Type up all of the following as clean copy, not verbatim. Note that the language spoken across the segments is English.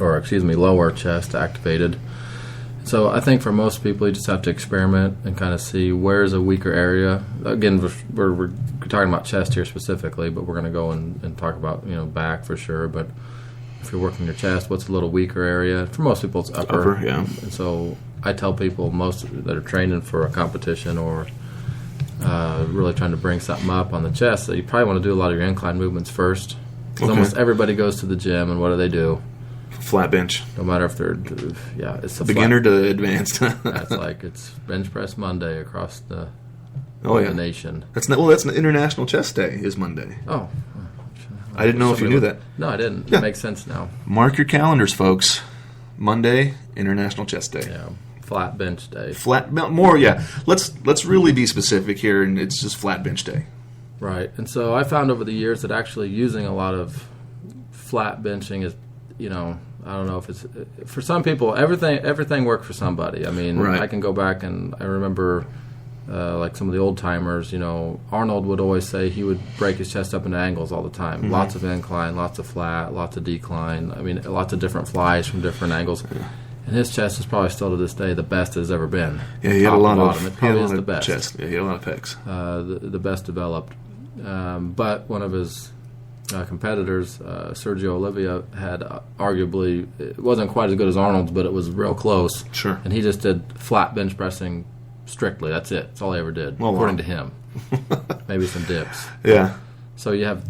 lower chest activated. So I think for most people, you just have to experiment and kind of see where's a weaker area. Again, we're talking about chest here specifically, but we're going to go and talk about back for sure. But if you're working your chest, what's a little weaker area? For most people, it's upper. Yeah. And so I tell people, most that are training for a competition or really trying to bring something up on the chest, that you probably want to do a lot of your incline movements first. Because almost everybody goes to the gym, and what do? Flat bench. No matter if they're, it's a beginner to advanced. That's like it's bench press Monday across the nation. That's the International Chest Day is Monday. Oh, I didn't know if you knew that. No, I didn't. Yeah. It makes sense now. Mark your calendars, folks. Monday, International Chest Day. Yeah, flat bench day. Let's really be specific here, and it's just flat bench day. Right, and so I found over the years that actually using a lot of flat benching is, I don't know if it's for some people. Everything worked for somebody. I mean, right. I can go back and I remember, like some of the old timers. Arnold would always say he would break his chest up into angles all the time. Mm-hmm. Lots of incline, lots of flat, lots of decline. I mean, lots of different flies from different angles. Yeah. And his chest is probably still to this day the best it has ever been. Yeah, he had a lot of. It probably is the best. Chest. Yeah, he had a lot of pecs. The best developed. But one of his competitors, Sergio Oliva, had arguably, it wasn't quite as good as Arnold's, but it was real close. Sure. And he just did flat bench pressing strictly. That's it. That's all he ever did, according to him. Maybe some dips. Yeah. So you have,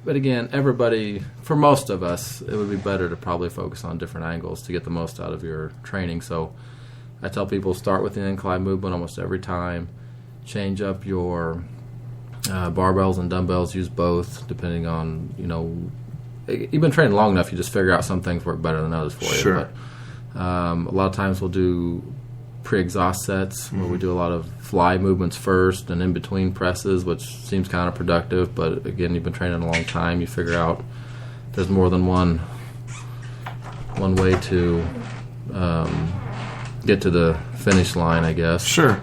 but again, everybody, for most of us, it would be better to probably focus on different angles to get the most out of your training. So I tell people start with the incline movement almost every time. Change up your barbells and dumbbells, use both depending on, you've been training long enough, you just figure out some things work better than others for you. Sure. But a lot of times we'll do pre-exhaust sets where we do a lot of fly movements first and in between presses, which seems counterproductive, but again, you've been training a long time, you figure out there's more than one way to get to the finish line, I guess. Sure.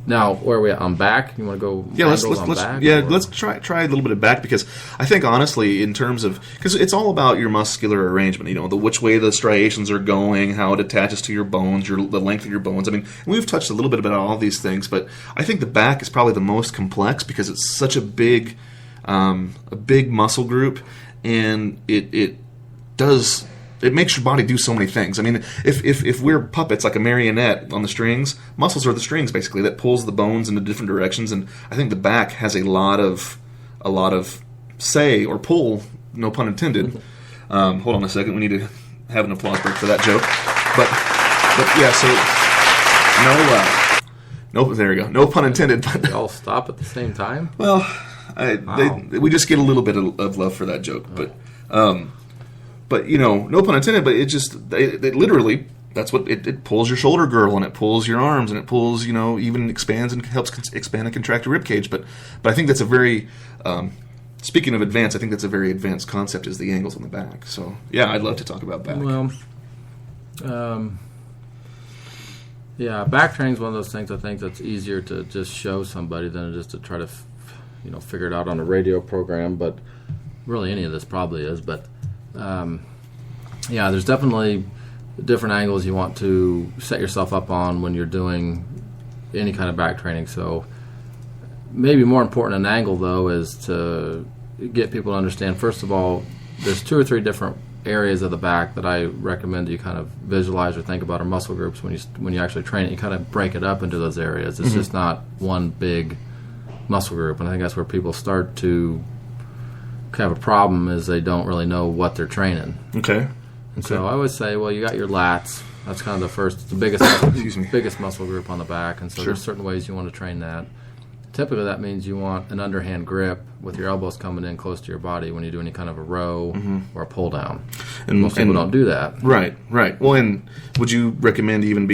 Now, where are we at? On back? You want to go? Yeah, let's try a little bit of back, because I think honestly, in terms of, because it's all about your muscular arrangement. The which way the striations are going, how it attaches to your bones, the length of your bones. I mean, we've touched a little bit about all these things, but I think the back is probably the most complex because it's such a big muscle group, and it makes your body do so many things. I mean, if we're puppets like a marionette on the strings, muscles are the strings basically that pulls the bones into different directions, and I think the back has a lot of say or pull, no pun intended. Hold on a second, we need to have an applause break for that joke. But yeah, so no, there we go, no pun intended. But they all stop at the same time. Well, we just get a little bit of love for that joke, but. But, no pun intended, but it literally, that's what, it pulls your shoulder girdle, and it pulls your arms, and it pulls, even expands and helps expand and contract your rib cage. But I think that's a very, speaking of advanced, I think that's a very advanced concept, is the angles on the back. So, yeah, I'd love to talk about back. Well, back training is one of those things I think that's easier to just show somebody than it is to try to, figure it out on a radio program. But really any of this probably is, but... there's definitely different angles you want to set yourself up on when you're doing any kind of back training. So maybe more important an angle, though, is to get people to understand, first of all, there's 2 or 3 different areas of the back that I recommend you kind of visualize or think about, or muscle groups when you actually train it. You kind of break it up into those areas. It's just not one big muscle group, and I think that's where people start to have a problem, is they don't really know what they're training. Okay. And so I always say, well, you got your lats. That's kind of the biggest muscle group on the back, and so there's certain ways you want to train that. Typically, that means you want an underhand grip with your elbows coming in close to your body when you do any kind of a row or a pull down. And most people don't do that. Right. Well, and would you recommend even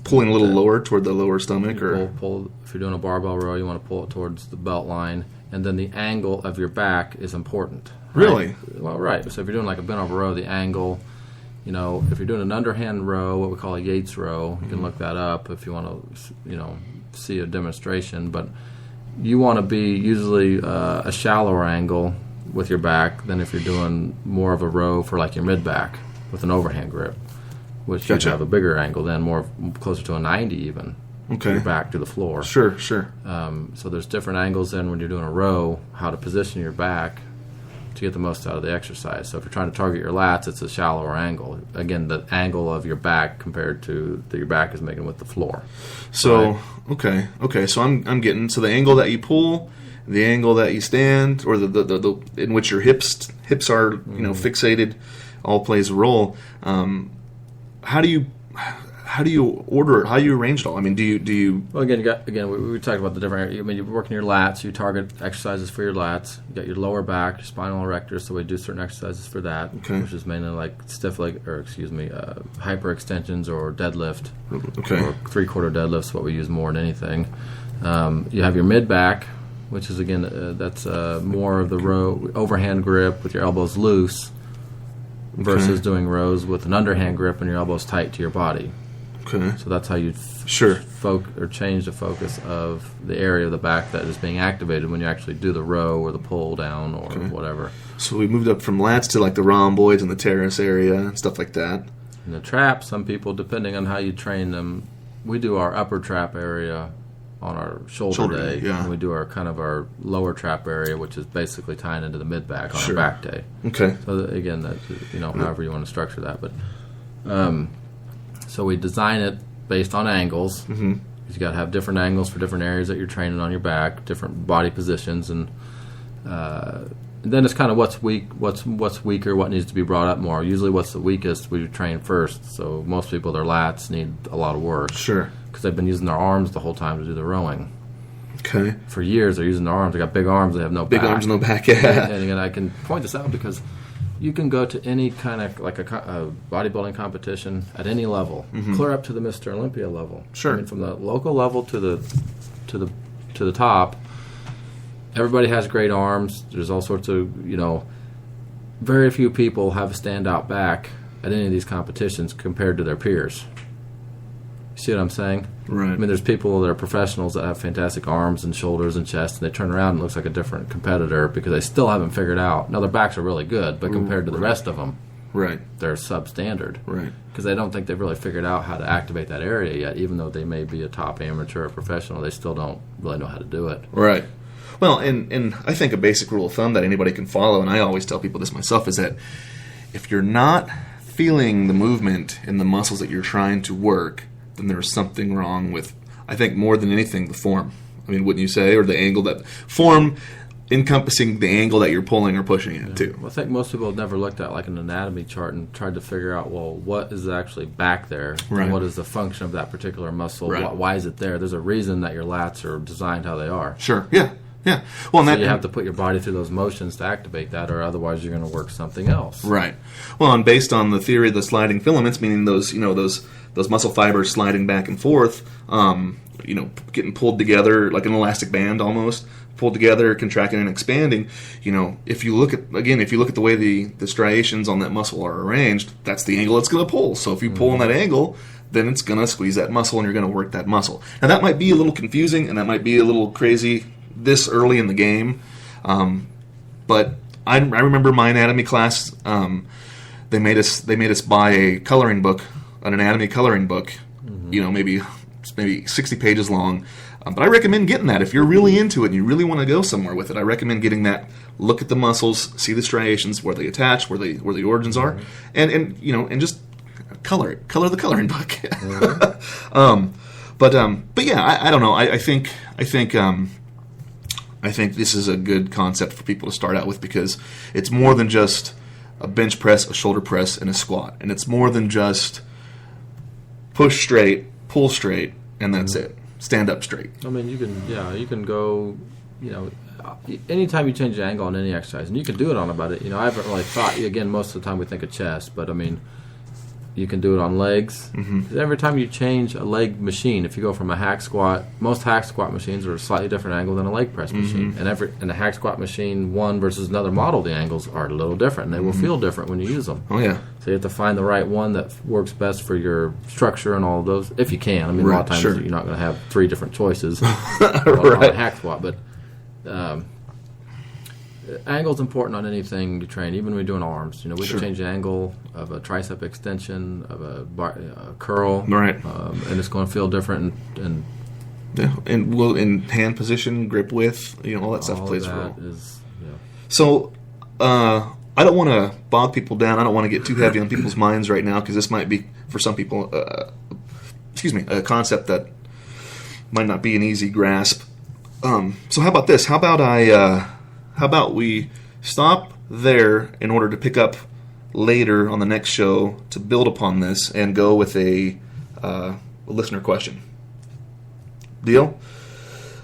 pulling a little lower toward the lower stomach, or pull? If you're doing a barbell row, you want to pull it towards the belt line. And then the angle of your back is important. Right? Really? Well, right. So if you're doing like a bent over row, the angle, if you're doing an underhand row, what we call a Yates row, you can look that up if you want to, see a demonstration. But you want to be usually a shallower angle with your back than if you're doing more of a row for like your mid back with an overhand grip, which Gotcha. you have a bigger angle then, more closer to a 90 even. Okay. Your back to the floor. Sure. So there's different angles then when you're doing a row, how to position your back to get the most out of the exercise. So if you're trying to target your lats, it's a shallower angle. Again, the angle of your back compared to that your back is making with the floor. So Right. okay. So I'm getting the angle that you pull, the angle that you stand, or the in which your hips are fixated, all plays a role. How do you order it? How do you arrange it all? I mean, do you? Well, again, we talked about the different. I mean, you're working your lats. You target exercises for your lats. You got your lower back, your spinal erector. So we do certain exercises for that, Okay. which is mainly like stiff leg, or hyper extensions or deadlift. Okay. Or 3/4 deadlifts, what we use more than anything. You have your mid back, which is again that's more of the row overhand grip with your elbows loose, versus doing rows with an underhand grip and your elbows tight to your body. Okay. So that's how you Sure. change the focus of the area of the back that is being activated when you actually do the row or the pull down or whatever. So we moved up from lats to like the rhomboids and the terrace area and stuff like that. In the trap, some people, depending on how you train them, we do our upper trap area on our shoulder day, yeah. and we do our lower trap area, which is basically tying into the mid back on Sure. our back day. Okay. So again, that however you want to structure that, but so we design it based on angles. Mm-hmm. You got to have different angles for different areas that you're training on your back, different body positions, and then it's kind of what's weak, what's weaker, what needs to be brought up more. Usually, what's the weakest we train first. So most people, their lats need a lot of work. Sure. Because they've been using their arms the whole time to do the rowing. Okay. For years, they're using their arms. They got big arms. They have no Big back. arms, no back. Yeah. And again, I can point this out because you can go to any kind of like a bodybuilding competition at any level, clear up to the Mr. Olympia level. Sure. I mean, from the local level to the top, everybody has great arms. There's all sorts of very few people have a standout back at any of these competitions compared to their peers. You see what I'm saying? Right. I mean, there's people that are professionals that have fantastic arms and shoulders and chest, and they turn around and it looks like a different competitor because they still haven't figured out. Now, their backs are really good, but compared to the rest of them, Right. they're substandard. Right. Because they don't think they've really figured out how to activate that area yet. Even though they may be a top amateur or professional, they still don't really know how to do it. Right. Well, and I think a basic rule of thumb that anybody can follow, and I always tell people this myself, is that if you're not feeling the movement in the muscles that you're trying to work, then there's something wrong with, I think more than anything, the form. I mean, wouldn't you say? Or the angle that... Form encompassing the angle that you're pulling or pushing it, too. Well, I think most people have never looked at like an anatomy chart and tried to figure out, well, what is actually back there? Right. And what is the function of that particular muscle? Right. Why is it there? There's a reason that your lats are designed how they are. Sure. Yeah. Yeah. Well, and So that, you have to put your body through those motions to activate that, or otherwise you're going to work something else. Right. Well, and based on the theory of the sliding filaments, meaning those muscle fibers sliding back and forth, getting pulled together like an elastic band almost, pulled together, contracting and expanding. If you look at the way the striations on that muscle are arranged, that's the angle it's going to pull. So if you pull on that angle, then it's going to squeeze that muscle and you're going to work that muscle. Now that might be a little confusing and that might be a little crazy this early in the game, but I remember my anatomy class. They made us buy a coloring book, an anatomy coloring book. Maybe 60 pages long. But I recommend getting that if you're really into it and you really want to go somewhere with it. I recommend getting that. Look at the muscles, see the striations, where they attach, where the origins are, and just color it. Color the coloring book. But yeah, I don't know. I think this is a good concept for people to start out with because it's more than just a bench press, a shoulder press, and a squat. And it's more than just push straight, pull straight, and that's it. Stand up straight. I mean, you can go, anytime you change the angle on any exercise, and you can do it on about it. I haven't really thought, again, most of the time we think of chest, but I mean, you can do it on legs. Mm-hmm. Every time you change a leg machine, if you go from a hack squat, most hack squat machines are a slightly different angle than a leg press machine. And a hack squat machine, one versus another model, the angles are a little different, and they will feel different when you use them. Oh, yeah. So you have to find the right one that works best for your structure and all of those, if you can. I mean, a lot of times you're not going to have 3 different choices on a hack squat, but angle's important on anything you train, even when you're doing arms. You know, we Sure. can change the angle of a tricep extension, of a curl, Right. And it's going to feel different. And Yeah, and in hand position, grip width, all that stuff all plays a that role. is, So, I don't want to bog people down. I don't want to get too heavy on people's minds right now because this might be, for some people, a concept that might not be an easy grasp. So how about this? How about we stop there in order to pick up later on the next show to build upon this and go with a listener question. Deal?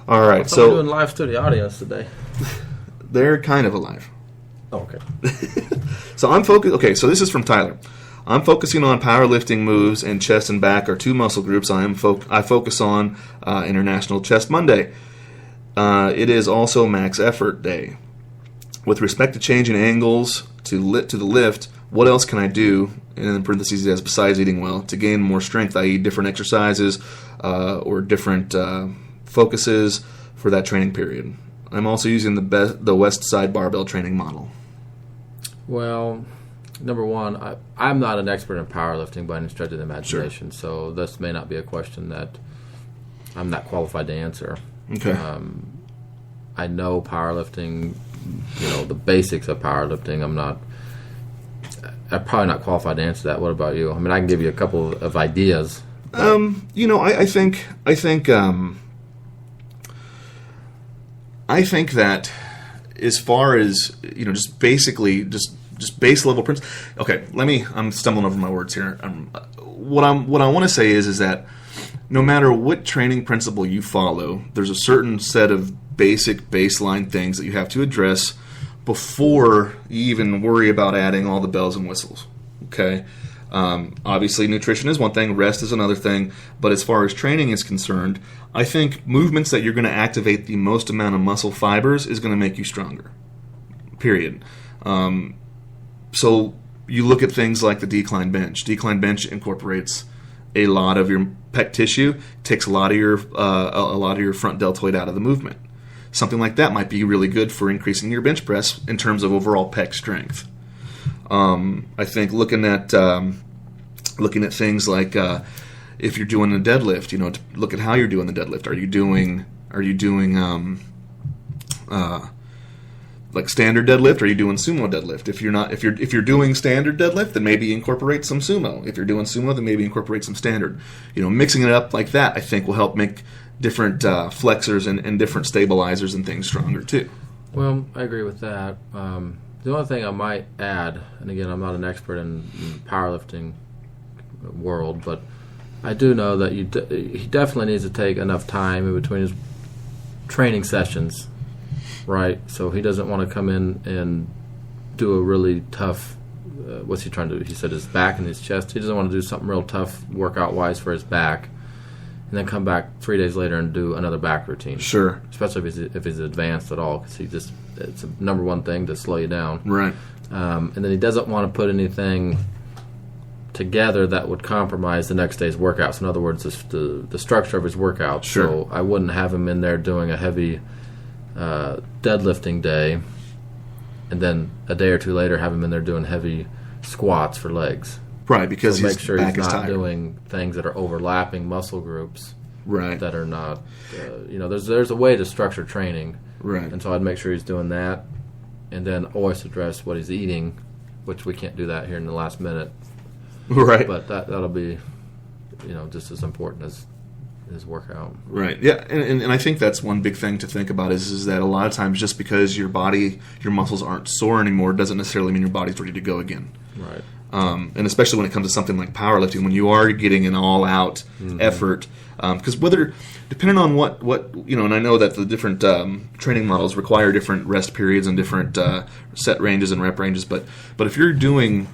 All right. So we're doing So live studio audience today. they're kind of alive. Oh, okay. So I'm focused. Okay, so this is from Tyler. I'm focusing on powerlifting moves, and chest and back are two muscle groups I focus on International Chest Monday. It is also max effort day. With respect to changing angles to the lift, what else can I do? And in parentheses, as besides eating well, to gain more strength, i.e., different exercises or different focuses for that training period. I'm also using the West Side barbell training model. Well, number one, I'm not an expert in powerlifting by any stretch of the imagination, so this may not be a question that I'm not qualified to answer. Okay. I know powerlifting, the basics of powerlifting. I'm probably not qualified to answer that. What about you? I mean, I can give you a couple of ideas. I think that as far as just basically just base level principles. Okay, I'm stumbling over my words here. What I want to say is that no matter what training principle you follow, there's a certain set of basic baseline things that you have to address before you even worry about adding all the bells and whistles. Okay. Obviously, nutrition is one thing, rest is another thing, but as far as training is concerned, I think movements that you're going to activate the most amount of muscle fibers is going to make you stronger, period. So you look at things like the decline bench. Decline bench incorporates a lot of your pec tissue, takes a lot of your front deltoid out of the movement. Something like that might be really good for increasing your bench press in terms of overall pec strength. I think looking at things like if you're doing a deadlift, to look at how you're doing the deadlift. Are you doing like standard deadlift? Or are you doing sumo deadlift? If you're doing standard deadlift, then maybe incorporate some sumo. If you're doing sumo, then maybe incorporate some standard. Mixing it up like that, I think, will help make different flexors and different stabilizers and things stronger too. Well, I agree with that. The only thing I might add, and again, I'm not an expert in powerlifting world, but I do know that he definitely needs to take enough time in between his training sessions, right? So he doesn't want to come in and do a really tough, what's he trying to do? He said his back and his chest. He doesn't want to do something real tough workout-wise for his back, and then come back 3 days later and do another back routine. Sure. Especially if he's advanced at all, because it's a number one thing to slow you down. Right. And then he doesn't want to put anything together that would compromise the next day's workouts. In other words, the structure of his workout. Sure. So I wouldn't have him in there doing a heavy deadlifting day, and then a day or two later have him in there doing heavy squats for legs. Right, because So his make sure back he's is not tired. doing things that are overlapping muscle groups. Right. That are not, there's a way to structure training. Right. And so I'd make sure he's doing that, and then always address what he's eating, which we can't do that here in the last minute. Right. But that'll be, just as important as his workout. Right. Yeah, and I think that's one big thing to think about is that a lot of times just because your muscles aren't sore anymore doesn't necessarily mean your body's ready to go again. Right. And especially when it comes to something like powerlifting, when you are getting an all-out effort, because depending on what and I know that the different training models require different rest periods and different set ranges and rep ranges, but if you're doing,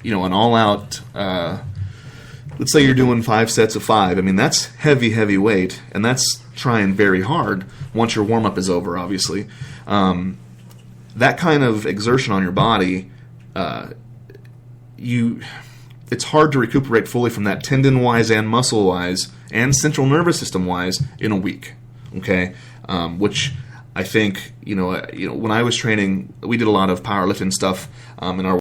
an all-out, let's say you're doing 5 sets of 5, I mean that's heavy weight, and that's trying very hard once your warm-up is over, obviously. That kind of exertion on your body, it's hard to recuperate fully from that tendon-wise and muscle-wise and central nervous system-wise in a week, okay? Which I think when I was training, we did a lot of powerlifting stuff in our